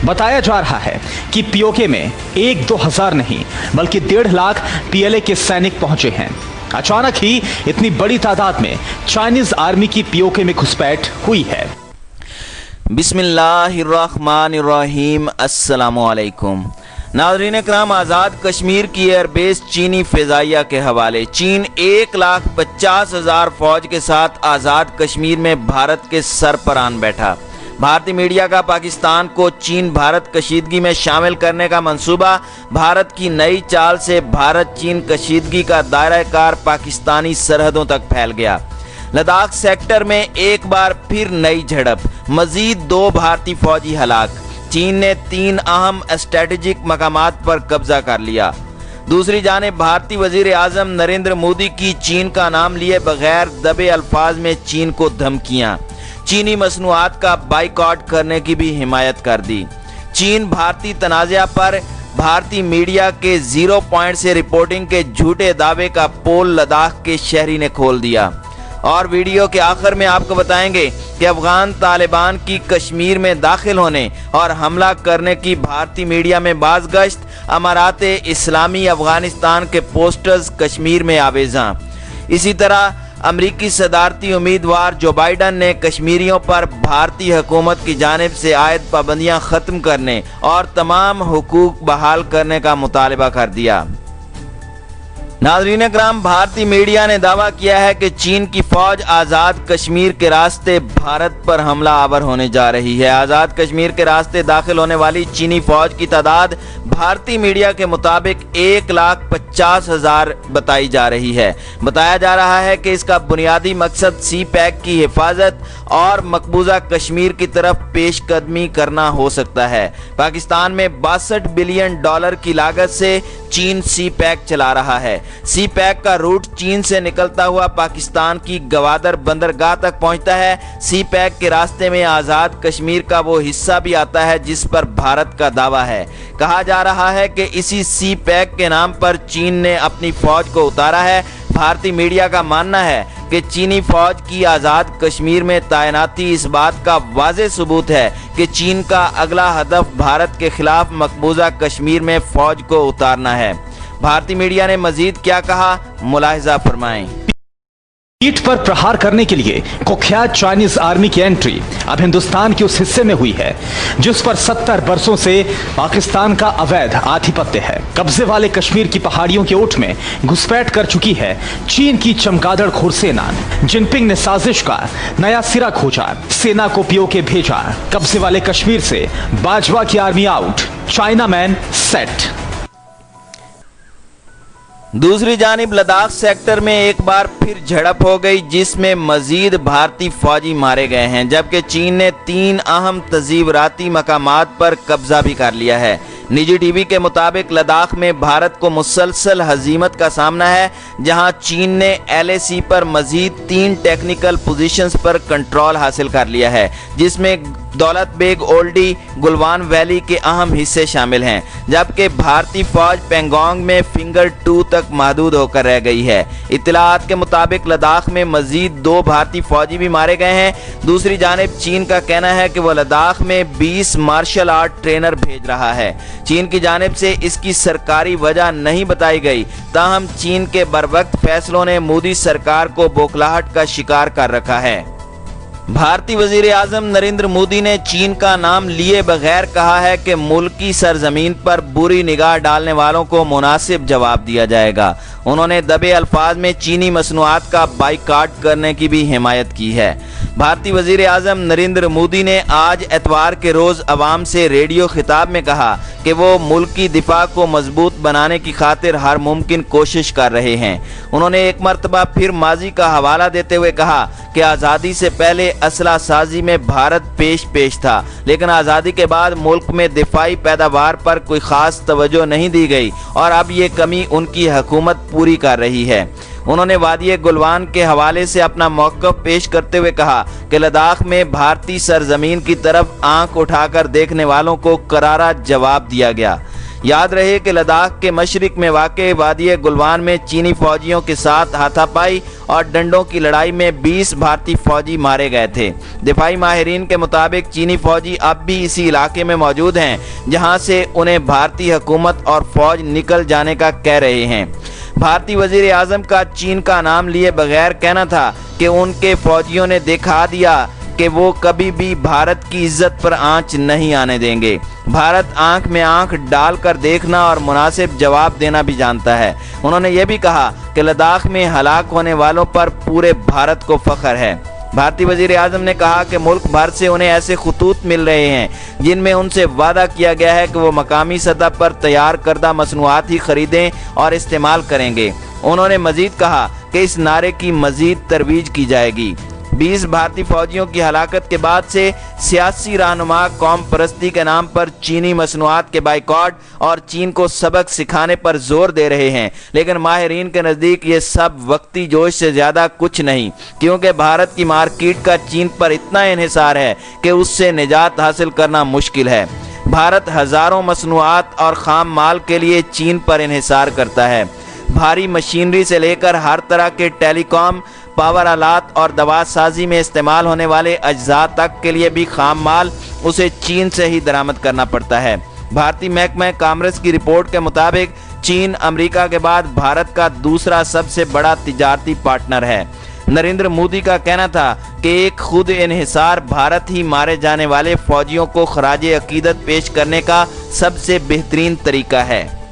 बताया जा रहा है कि पीओके में 1-2 हजार नहीं बल्कि 1.5 लाख पीएलए के सैनिक पहुंचे हैं। अचानक ही इतनी बड़ी तादाद में चाइनीज आर्मी की पीओके में घुसपैठ हुई है। बिस्मिल्लाहिर्रहमानिर्रहीम, अस्सलामुअलैकुम। नाज़रीन इकराम, आज़ाद कश्मीर की एयरबेस चीनी फ़िज़ाइया के हवाले। चीन 1,50,000 फ़ौज के साथ आज़ाद कश्मीर में भारत के सर पर आन बैठा। भारतीय मीडिया का पाकिस्तान को चीन भारत कशीदगी में शामिल करने का मंसूबा। भारत की नई चाल से भारत चीन कशीदगी का दायरा कार पाकिस्तानी सरहदों तक फैल गया। लद्दाख सेक्टर में एक बार फिर नई झड़प, मजीद 2 भारतीय फौजी हलाक। चीन ने 3 अहम स्ट्रेटेजिक मकामात पर कब्जा कर लिया। दूसरी जानिब भारतीय वजीर आज़म नरेंद्र मोदी की चीन का नाम लिए बगैर दबे अल्फाज में चीन को धमकियां। चीनी मसनूआत का बाइकआउट करने की भी हिमायत कर दी। चीन भारतीय तनाज़ा पर भारतीय मीडिया के 0 पॉइंट से रिपोर्टिंग के झूठे दावे का पोल लद्दाख के शहरी ने खोल दिया। और वीडियो के आखिर में आपको बताएंगे कि अफगान तालिबान की कश्मीर में दाखिल होने और हमला करने की भारतीय मीडिया में बाज़गश्त। अमारात इस्लामी अफगानिस्तान के पोस्टर्स कश्मीर में आवेज़ां। इसी तरह अमरीकी सदारती उम्मीदवार जो बाइडन ने कश्मीरियों पर भारतीय हुकूमत की जानिब से आयद पाबंदियां ख़त्म करने और तमाम हुकूक बहाल करने का मुतालबा कर दिया। नाज़रीन इकराम, भारतीय मीडिया ने दावा किया है कि चीन की फौज आज़ाद कश्मीर के रास्ते भारत पर हमला आवर होने जा रही है। आज़ाद कश्मीर के रास्ते दाखिल होने वाली चीनी फौज की तादाद भारतीय मीडिया के मुताबिक 1,50,000 बताई जा रही है। बताया जा रहा है कि इसका बुनियादी मकसद सी पैक की हिफाजत और मकबूजा कश्मीर की तरफ पेशकदमी करना हो सकता है। पाकिस्तान में $62 बिलियन की लागत से चीन सी पैक चला रहा है। सी पैक का रूट चीन से निकलता हुआ पाकिस्तान की गवादर बंदरगाह तक पहुंचता है। सी पैक के रास्ते में आज़ाद कश्मीर का वो हिस्सा भी आता है जिस पर भारत का दावा है। कहा जा रहा है कि इसी सी पैक के नाम पर चीन ने अपनी फौज को उतारा है। भारतीय मीडिया का मानना है कि चीनी फौज की आज़ाद कश्मीर में तैनाती इस बात का वाज़ेह सबूत है कि चीन का अगला हदफ भारत के खिलाफ मकबूजा कश्मीर में फौज को उतारना है। भारतीय मीडिया ने मजीद क्या कहा, मुलाहिजा फरमाएं। पीठ पर प्रहार करने के लिए कुख्यात चाइनीज आर्मी की एंट्री अब हिंदुस्तान के उस हिस्से में हुई है जिस पर 70 बरसों से पाकिस्तान का अवैध आधिपत्य है। कब्जे वाले कश्मीर की पहाड़ियों के ओट में घुसपैठ कर चुकी है चीन की चमगादड़ खोर सेना। जिनपिंग ने साजिश का नया सिरा खोजा, सेना को पीओके भेजा। कब्जे वाले कश्मीर से बाजवा की army out, China man set. दूसरी जानिब लद्दाख सेक्टर में एक बार फिर झड़प हो गई जिसमें मजीद भारतीय फौजी मारे गए हैं, जबकि चीन ने 3 अहम तज़ीवराती मकामात पर कब्जा भी कर लिया है। निजी टीवी के मुताबिक लद्दाख में भारत को मुसलसल हजीमत का सामना है, जहां चीन ने LAC पर मजीद 3 टेक्निकल पोजीशंस पर कंट्रोल हासिल कर लिया है, जिसमें दौलत बेग ओल्डी गुलवान वैली के अहम हिस्से शामिल हैं, जबकि भारतीय फौज पेंगोंग में फिंगर 2 तक महदूद होकर रह गई है। इत्तलाआत के मुताबिक लद्दाख में मजीद 2 भारतीय फौजी भी मारे गए हैं। दूसरी जानिब चीन का कहना है कि वह लद्दाख में 20 मार्शल आर्ट ट्रेनर भेज रहा है। चीन की जानिब से इसकी सरकारी वजह नहीं बताई गई, ताहम चीन के बरवक्त फैसलों ने मोदी सरकार को बौखलाहट का शिकार कर रखा है। भारतीय वजीर आज़म नरेंद्र मोदी ने चीन का नाम लिए बगैर कहा है कि मुल्क की सरजमीन पर बुरी निगाह डालने वालों को मुनासिब जवाब दिया जाएगा। उन्होंने दबे अल्फाज में चीनी मसनूआत का बाइकआउट करने की भी हिमायत की है। भारतीय वजीर आज़म नरेंद्र मोदी ने आज एतवार के रोज़ अवाम से रेडियो खिताब में कहा कि वो मुल्क की दिफा को मजबूत बनाने की खातिर हर मुमकिन कोशिश कर रहे हैं। उन्होंने एक मरतबा फिर माजी का हवाला देते हुए कहा कि आज़ादी से पहले असला साजी में भारत पेश था, लेकिन आज़ादी के बाद मुल्क में दिफाई पैदावार पर कोई ख़ास तवज्जो नहीं दी गई और अब ये कमी उनकी हुकूमत पूरी कर रही है। उन्होंने वादी गुलवान के हवाले से अपना मौक़िफ़ पेश करते हुए कहा कि लद्दाख में भारतीय सरजमीन की तरफ आंख उठाकर देखने वालों को करारा जवाब दिया गया। याद रहे कि लद्दाख के मशरिक में वाक़े वादी गुलवान में चीनी फौजियों के साथ हाथापाई और डंडों की लड़ाई में 20 भारतीय फौजी मारे गए थे। दिफाई माहिरीन के मुताबिक चीनी फौजी अब भी इसी इलाके में मौजूद हैं जहां से उन्हें भारतीय हुकूमत और फौज निकल जाने का कह रहे हैं। भारतीय वजीर आजम का चीन का नाम लिए बगैर कहना था कि उनके फौजियों ने दिखा दिया कि वो कभी भी भारत की इज्जत पर आंच नहीं आने देंगे। भारत आंख में आंख डालकर देखना और मुनासिब जवाब देना भी जानता है। उन्होंने ये भी कहा कि लद्दाख में हलाक होने वालों पर पूरे भारत को फख्र है। भारतीय वजीर आजम ने कहा कि मुल्क भर से उन्हें ऐसे खतूत मिल रहे हैं जिनमें उनसे वादा किया गया है कि वो मकामी सतह पर तैयार करदा मसनूआत ही खरीदें और इस्तेमाल करेंगे। उन्होंने मजीद कहा कि इस नारे की मजीद तरवीज की जाएगी। 20 भारतीय फौजियों की हलाकत के बाद से सियासी रहनुमा कौम परस्ती के नाम पर चीनी मसनूआत के बाइकॉट और चीन को सबक सिखाने पर जोर दे रहे हैं, लेकिन माहिरीन के नज़दीक ये सब वक्ती जोश से ज़्यादा कुछ नहीं, क्योंकि भारत की मार्केट का चीन पर इतना इन्हिसार है कि उससे निजात हासिल करना मुश्किल है। भारत हज़ारों मसनूआत और खाम माल के लिए चीन पर इन्हिसार करता है। भारी मशीनरी से लेकर हर तरह के टेलीकॉम, पावर आलात और दवा साजी में इस्तेमाल होने वाले अज्जा तक के लिए भी खाम माल उसे चीन से ही दरामद करना पड़ता है। भारतीय महकमा कामर्स की रिपोर्ट के मुताबिक चीन अमेरिका के बाद भारत का दूसरा सबसे बड़ा तिजारती पार्टनर है। नरेंद्र मोदी का कहना था कि एक खुद इन्हिसार भारत ही मारे जाने वाले फौजियों को खराजे अकीदत पेश करने का सबसे बेहतरीन तरीका है।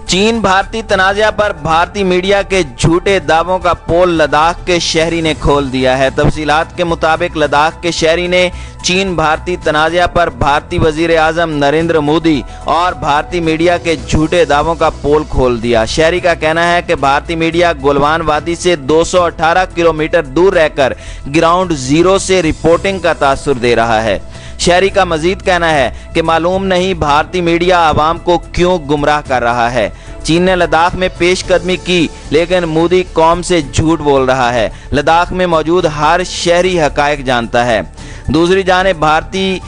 चीन भारतीय तनाज़ा पर भारतीय मीडिया के झूठे दावों का पोल लद्दाख के शहरी ने खोल दिया है। तफसीलात के मुताबिक लद्दाख के शहरी ने चीन भारतीय तनाज़ा पर भारतीय वजीर आज़म नरेंद्र मोदी और भारतीय मीडिया के झूठे दावों का पोल खोल दिया। शहरी का कहना है कि भारतीय मीडिया गुलवान वादी से 218 किलोमीटर दूर रहकर ग्राउंड जीरो से रिपोर्टिंग का तासुर दे रहा है। शहरी का मजीद कहना है कि मालूम नहीं भारतीय मीडिया आवाम को क्यों गुमराह कर रहा है। चीन ने लद्दाख में पेशकदमी की, लेकिन मोदी कौम से झूठ बोल रहा है। लद्दाख में मौजूद हर शहरी हकायक जानता है। दूसरी जानिब भारतीय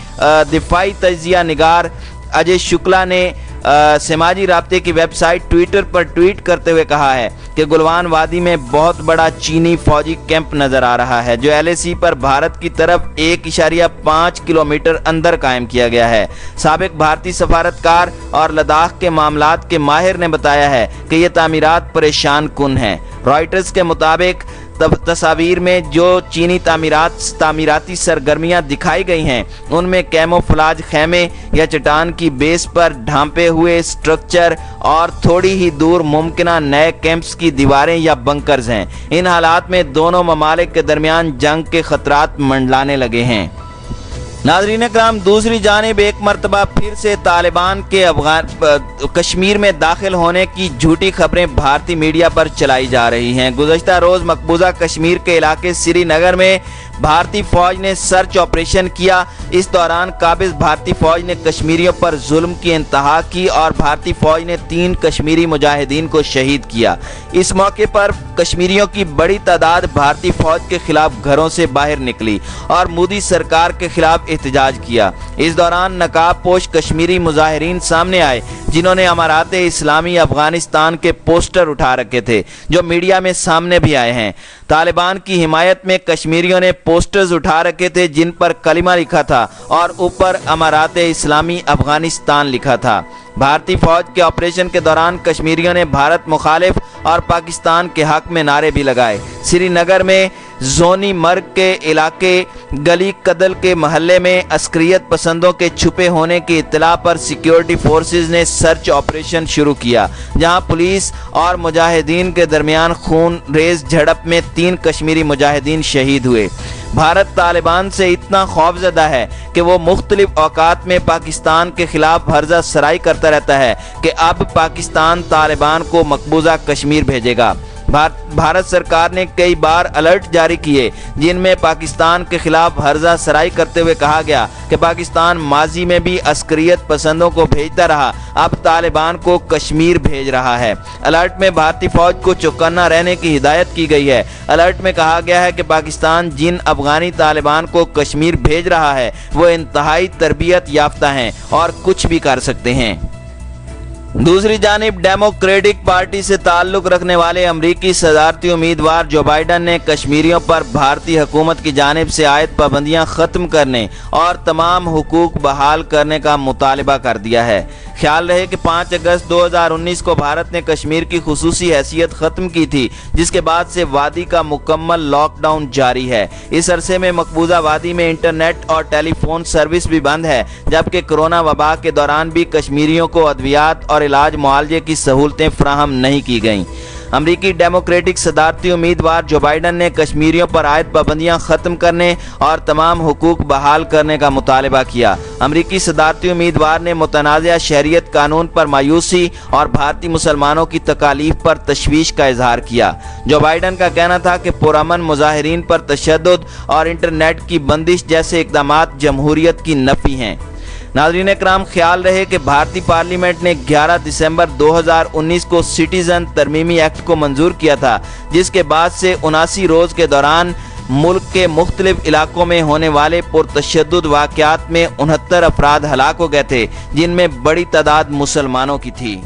दिफाई तजिया निगार अजय शुक्ला ने समाजी राब्ते की वेबसाइट ट्विटर पर ट्वीट करते हुए कहा है कि गुलवान वादी में बहुत बड़ा चीनी फौजी कैंप नजर आ रहा है, जो LAC पर भारत की तरफ 1.5 किलोमीटर अंदर कायम किया गया है। साबिक भारतीय सफारतकार और लद्दाख के मामलात के माहिर ने बताया है कि ये तामीरात परेशान कुन हैं। रॉयटर्स के मुताबिक तस्वीर में जो चीनी तामीराती सरगर्मियां दिखाई गई हैं उनमें कैमोफ्लाज खैमे या चट्टान की बेस पर ढांपे हुए स्ट्रक्चर और थोड़ी ही दूर मुमकिना नए कैंप्स की दीवारें या बंकर्स हैं। इन हालात में दोनों ममालिक के दरमियान जंग के खतरात मंडलाने लगे हैं। नाज़रीन इकराम, दूसरी जानिब एक मरतबा फिर से तालिबान के कश्मीर में दाखिल होने की झूठी खबरें भारतीय मीडिया पर चलाई जा रही हैं। गुज़श्ता रोज़ मकबूजा कश्मीर के इलाके श्रीनगर में भारतीय फौज ने सर्च ऑपरेशन किया। इस दौरान काबिज भारतीय फौज ने कश्मीरियों पर जुल्म की इंतहा की और भारतीय फौज ने 3 कश्मीरी मुजाहिदीन को शहीद किया। इस मौके पर कश्मीरियों की बड़ी तादाद भारतीय फौज के खिलाफ घरों से बाहर निकली और मोदी सरकार के खिलाफ एहतजाज किया। इस दौरान नकाब पोश कश्मीरी मुजाहिरीन सामने आए जिन्होंने अमारात इस्लामी अफगानिस्तान के पोस्टर उठा रखे थे, जो मीडिया में सामने भी आए हैं। तालिबान की हिमायत में कश्मीरियों ने पोस्टर्स उठा रखे थे जिन पर कलिमा लिखा था और ऊपर अमारात इस्लामी अफगानिस्तान लिखा था। भारतीय फौज के ऑपरेशन के दौरान कश्मीरियों ने भारत मुखालिफ और पाकिस्तान के हक में नारे भी लगाए। श्रीनगर में जोनी मर्ग के इलाके गली कदल के महल्ले में अस्करियत पसंदों के छुपे होने की इत्तला पर सिक्योरिटी फोर्सेज ने सर्च ऑपरेशन शुरू किया, जहां पुलिस और मुजाहिदीन के दरमियान खून रेज झड़प में 3 कश्मीरी मुजाहिदीन शहीद हुए। भारत तालिबान से इतना खौफजदा है कि वो मुख्तलिफ औकात में पाकिस्तान के खिलाफ हर्जा सराई करता रहता है कि अब पाकिस्तान तालिबान को मकबूजा कश्मीर भेजेगा। भारत सरकार ने कई बार अलर्ट जारी किए जिनमें पाकिस्तान के खिलाफ हर्जा सराई करते हुए कहा गया कि पाकिस्तान माजी में भी अस्करियत पसंदों को भेजता रहा, अब तालिबान को कश्मीर भेज रहा है। अलर्ट में भारतीय फौज को चौकन्ना रहने की हिदायत की गई है। अलर्ट में कहा गया है कि पाकिस्तान जिन अफगानी तालिबान को कश्मीर भेज रहा है वो इंतहाई तरबियत याफ्ता हैं और कुछ भी कर सकते हैं। दूसरी जानिब डेमोक्रेटिक पार्टी से ताल्लुक रखने वाले अमरीकी सदारती उम्मीदवार जो बाइडन ने कश्मीरियों पर भारतीय हुकूमत की जानिब से आयद पाबंदियां खत्म करने और तमाम हुकूक बहाल करने का मुतालबा कर दिया है। ख्याल रहे कि 5 अगस्त 2019 को भारत ने कश्मीर की खुसूसी हैसियत खत्म की थी, जिसके बाद से वादी का मुकम्मल लॉकडाउन जारी है। इस अरसे में मकबूजा वादी में इंटरनेट और टेलीफोन सर्विस भी बंद है, जबकि कोरोना वबा के दौरान भी कश्मीरियों को अद्वियात और इलाज मुआलजे की सहूलतें फराहम नहीं की गईं। अमरीकी डेमोक्रेटिक सदारती उम्मीदवार जो बाइडन ने कश्मीरियों पर आयद पाबंदियां खत्म करने और तमाम हुकूक बहाल करने का मुतालबा किया। अमरीकी सदारती उम्मीदवार ने मुतनाज़ा शहरियत कानून पर मायूसी और भारतीय मुसलमानों की तकालीफ पर तशवीश का इजहार किया। जो बाइडन का कहना था कि पुरअमन मुजाहिरीन पर तशद्दुद और इंटरनेट की बंदिश जैसे इक़दामात जमहूरियत की नफ़ी हैं। नाज़रीन इकराम, ख्याल रहे कि भारतीय पार्लियामेंट ने 11 दिसंबर 2019 को सिटीजन तरमीमी एक्ट को मंजूर किया था, जिसके बाद से 79 रोज़ के दौरान मुल्क के मुख्तलिफ इलाकों में होने वाले पुरतशद्दुद वाक़यात में 69 अफराद हलाक हो गए थे, जिनमें बड़ी तादाद मुसलमानों की थी।